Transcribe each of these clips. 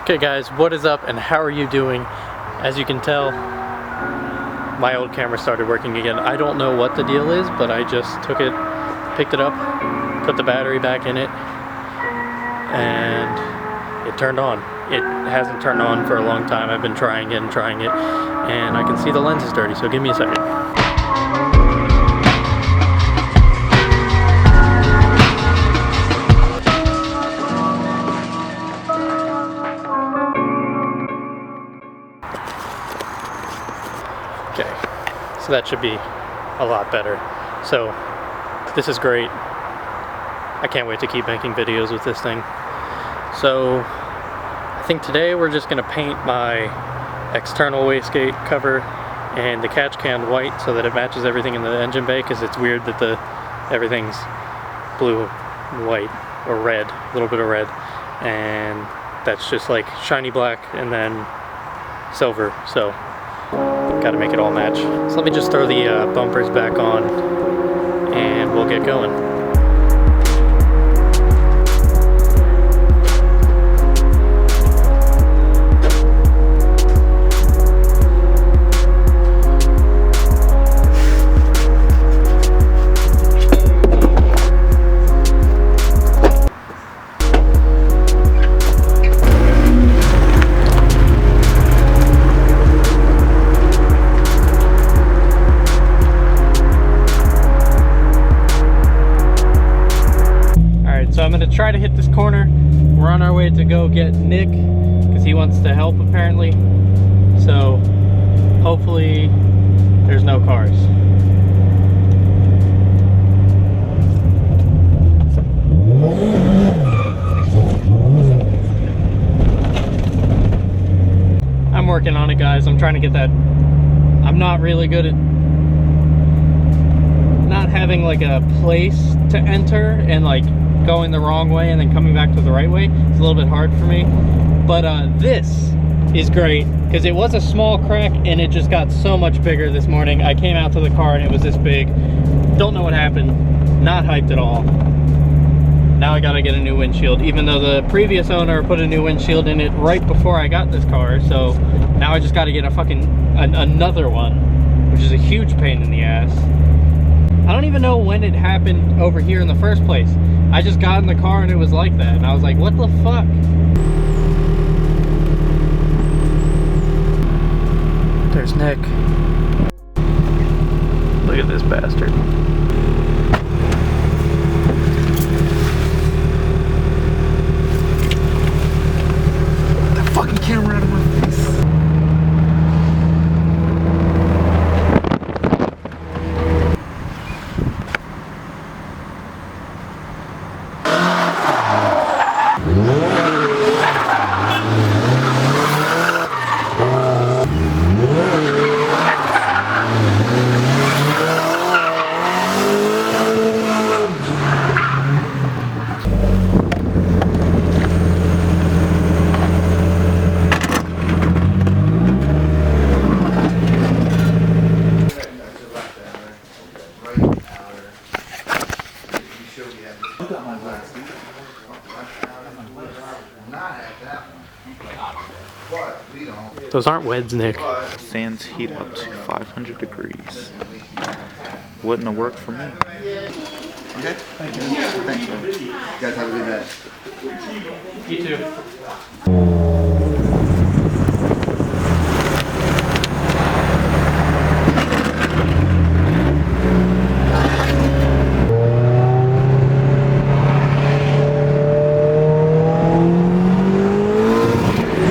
Okay guys, what is up and how are you doing? As you can tell, my old camera started working again. I don't know what the deal is, but I just took it, picked it up, put the battery back in it, and it turned on. It hasn't turned on for a long time. I've been trying it, and I can see the lens is dirty, so give me a second. Okay, so that should be a lot better. So this is great. I can't wait to keep making videos with this thing. So I think today we're just gonna paint my external wastegate cover and the catch can white so that it matches everything in the engine bay, because it's weird that everything's blue, white, or red, a little bit of red, and that's just like shiny black and then silver. So gotta make it all match. So let me just throw the bumpers back on and we'll get going. So I'm gonna try to hit this corner. We're on our way to go get Nick because he wants to help apparently. So hopefully there's no cars. I'm working on it, guys. I'm trying to get that. I'm not really good at not having like a place to enter and like going the wrong way and then coming back to the right way. It's a little bit hard for me, but this is great because it was a small crack and it just got so much bigger this morning. I came out to the car and it was this big. Don't know what happened. Not hyped at all. Now I gotta get a new windshield, even though the previous owner put a new windshield in it right before I got this car. So now I just gotta get a another one, which is a huge pain in the ass. I don't even know when it happened over here in the first place. I just got in the car and it was like that, and I was like, what the fuck? There's Nick. Look at this bastard. Get the fucking camera out of my face. Those aren't weds, Nick. Fans heat up to 500 degrees. Wouldn't have worked for me. Okay? Thank you. Thanks, man. You guys have a good day. You too.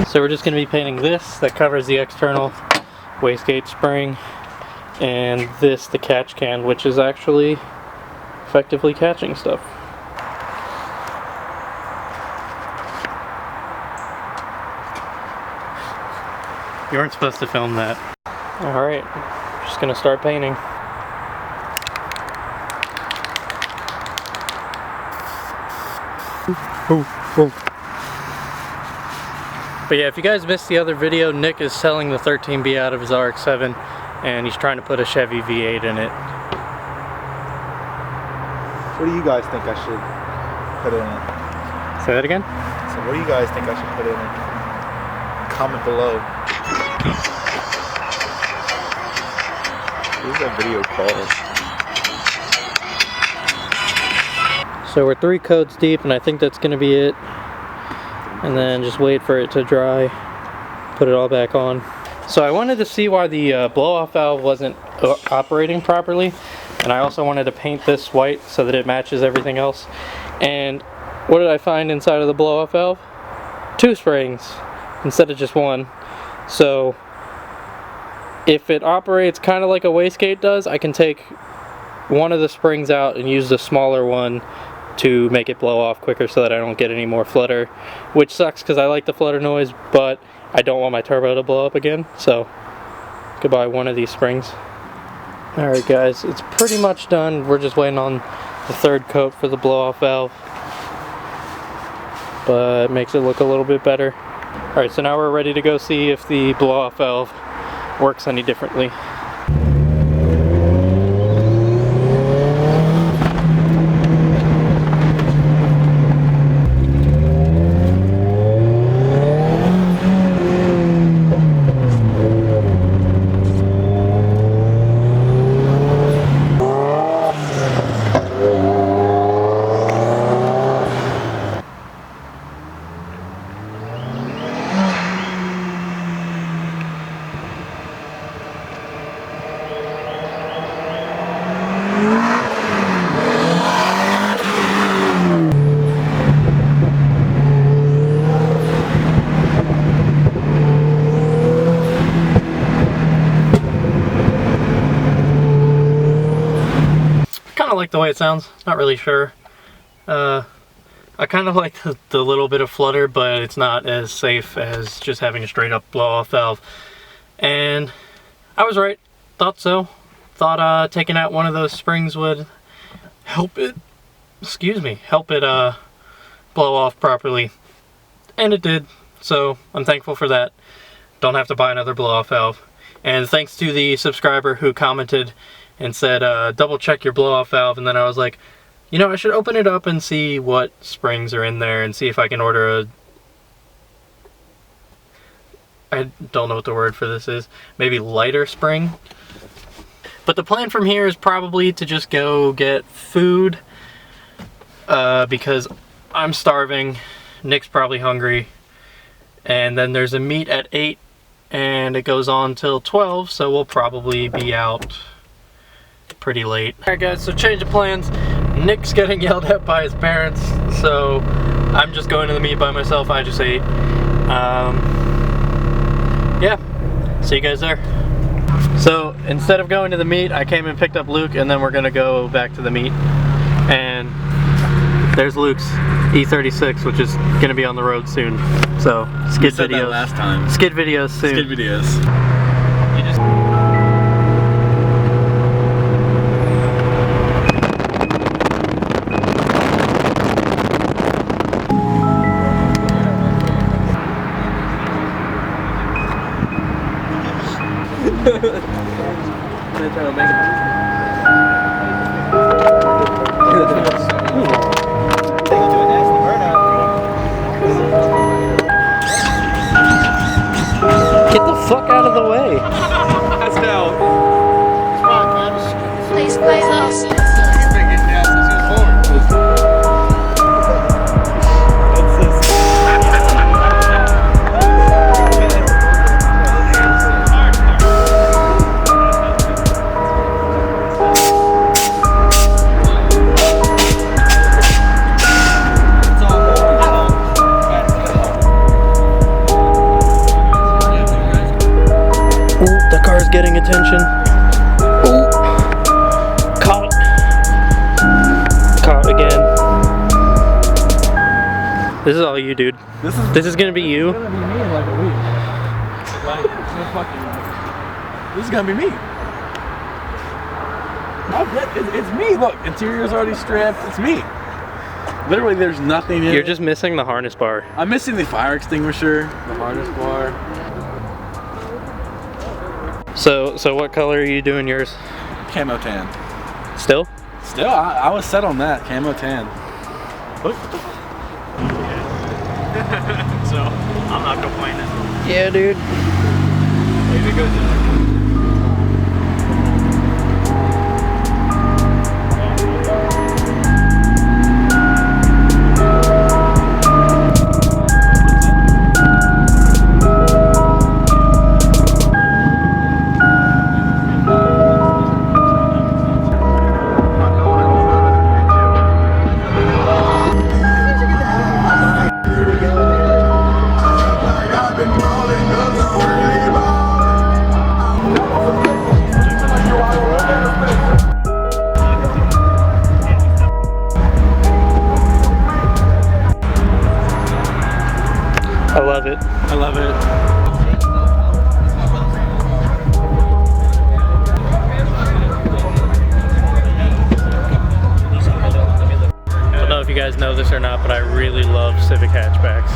So we're just going to be painting this that covers the external wastegate spring, and this the catch can, which is actually effectively catching stuff. You weren't supposed to film that. Alright, just going to start painting. But yeah, if you guys missed the other video, Nick is selling the 13B out of his RX-7, and he's trying to put a Chevy V8 in it. What do you guys think I should put in it? Say that again? So what do you guys think I should put in it? comment below. What is that video called? So we're 3 coats deep, and I think that's gonna be it. And then just wait for it to dry, put it all back on. So I wanted to see why the blow-off valve wasn't operating properly, and I also wanted to paint this white so that it matches everything else. And what did I find inside of the blow-off valve? 2 springs instead of just 1. So if it operates kind of like a wastegate does, I can take one of the springs out and use the smaller one to make it blow off quicker so that I don't get any more flutter, which sucks because I like the flutter noise, but I don't want my turbo to blow up again, so goodbye one of these springs. Alright guys, it's pretty much done. We're just waiting on the 3rd coat for the blow-off valve, but it makes it look a little bit better. Alright, so now we're ready to go see if the blow-off valve works any differently. I like the way it sounds, not really sure. I kind of like the little bit of flutter, but it's not as safe as just having a straight up blow off valve. And I was right, thought so. Thought taking out one of those springs would help it, help it blow off properly. And it did, so I'm thankful for that. Don't have to buy another blow off valve. And thanks to the subscriber who commented and said double check your blow off valve, and then I was like, you know, I should open it up and see what springs are in there and see if I can order a, I don't know what the word for this is, maybe lighter spring. But the plan from here is probably to just go get food because I'm starving, Nick's probably hungry, and then there's a meet at 8 and it goes on till 12, so we'll probably be out pretty late. Alright guys, so change of plans. Nick's getting yelled at by his parents, so I'm just going to the meet by myself. I just ate. Yeah, see you guys there. So instead of going to the meet, I came and picked up Luke, and then we're gonna go back to the meet. And there's Luke's E36, which is gonna be on the road soon. So skid videos last time. Skid videos soon. Skid videos. Get the fuck out of the way. That's down. Please play us. Getting attention. Ooh. Caught. Caught again. This is all you, dude. This is gonna be you. It's gonna be me in like a week. Like, no fucking. This is gonna be me. It's me. Look, interior's already stripped. It's me. Literally, there's nothing in it. You're just missing the harness bar. I'm missing the fire extinguisher, the harness bar. So what color are you doing yours? Camo tan. Still? Still, I was set on that. Camo tan. Look. so I'm not complaining. Yeah, dude. Way to go, Jack. I love it. I love it. I don't know if you guys know this or not, but I really love Civic hatchbacks.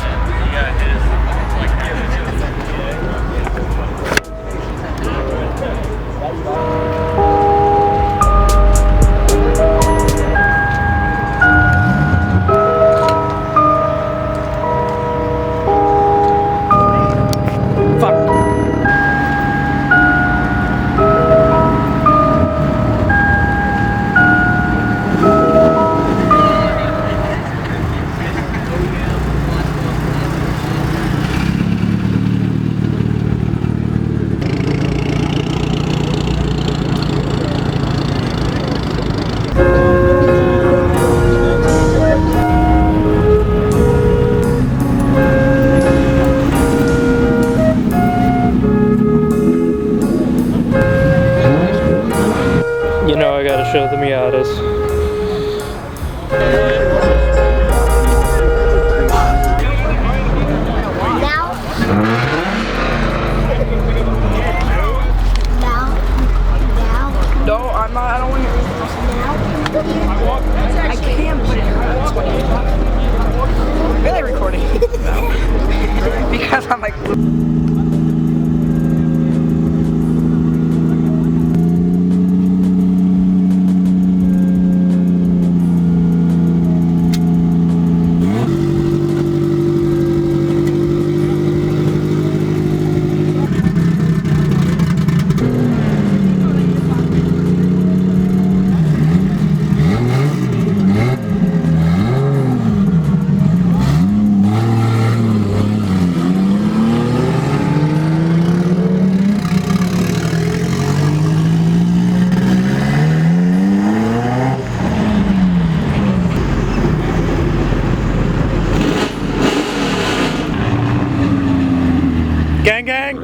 You know I gotta show the Miatas. No, I'm not. I don't want to. I can, but it's really recording. Because I'm like. Gang, gang!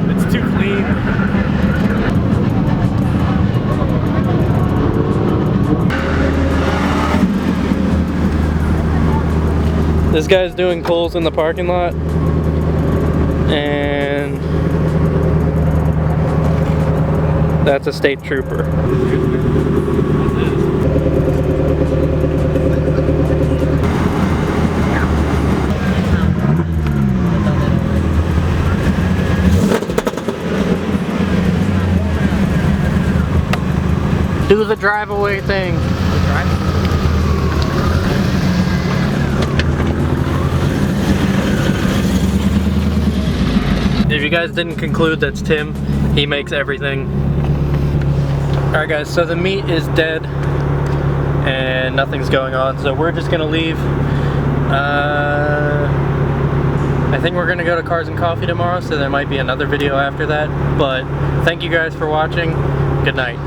It's too clean. This guy's doing pulls in the parking lot, and that's a state trooper. Do the drive away thing. If you guys didn't conclude, that's Tim. He makes everything. Alright guys, so the meet is dead and nothing's going on, so we're just gonna leave. I think we're gonna go to Cars and Coffee tomorrow, so there might be another video after that. But thank you guys for watching. Good night.